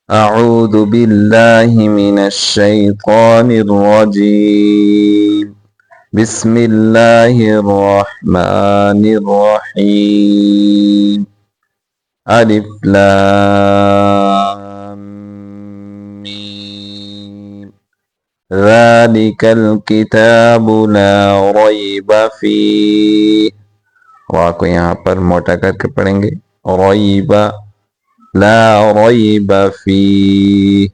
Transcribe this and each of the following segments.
أعوذ بالله من الشيطان الرجيم بسم الله الرحمن الرحيم ألف لام ميم ذلك الكتاب لا ريب فيه وا کو یہاں پر موٹا کر کے پڑھیں گے ریبا لا ریب فیہ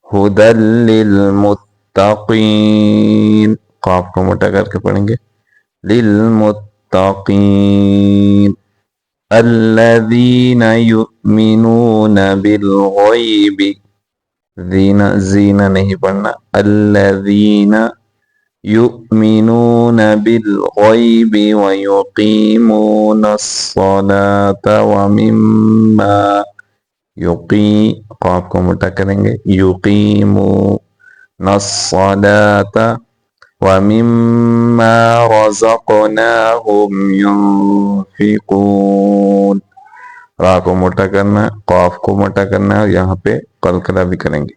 ہدی للمتقین قاف کو موٹا کر کے پڑھیں گے للمتقین الذین یؤمنون بالغیب زینہ نہیں پڑھنا الذین یؤمنون بالغیب ویقیمون الصلاة ومما قاف کو موٹا کریں گے یقیمون الصلاة ومما رزقناہم ينفقون را کو موٹا کرنا قاف کو موٹا کرنا اور یہاں پہ قلقلہ بھی کریں گے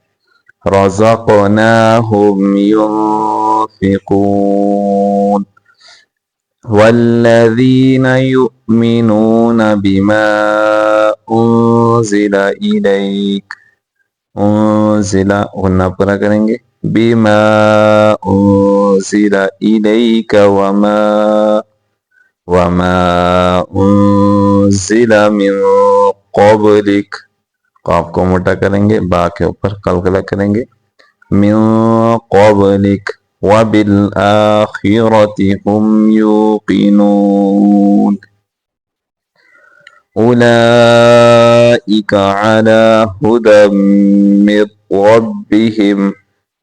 رزقناہم ينفقون والذین یؤمنون بما انزل الیک انزل غنہ پورا کریں گے بما انزل الیک وما انزل من قبلک قاف کو موٹا کریں گے با کے اوپر قلقلہ کریں گے من قبلک وبالآخرة هم يوقنون أولئك على هدى من ربهم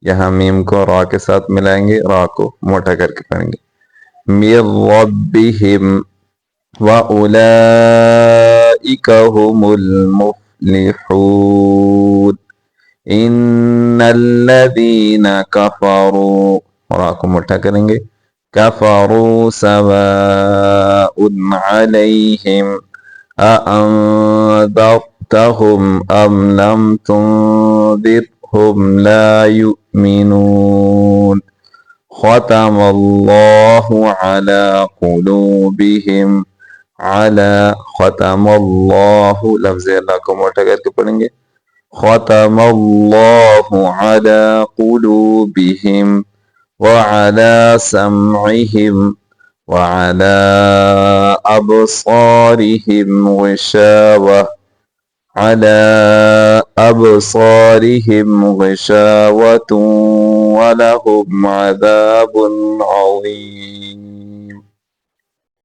یہاں میم کو را کے ساتھ ملائیں گے را کو موٹا کر کے پڑھیں گے من ربهم وأولئك هم المفلحون ان الذين كفروا را کو موٹا کریں گے كفروا سواء عليهم أأنذرتهم أم لم تنذرهم لا يؤمنون ختم الله على قلوبهم ختم الله لفظ اللہ کو موٹا کر کے پڑھیں گے ختم الله على قلوبهم وعلى سمعهم وعلى أبصارهم غشاوة ولهم عذاب عظيم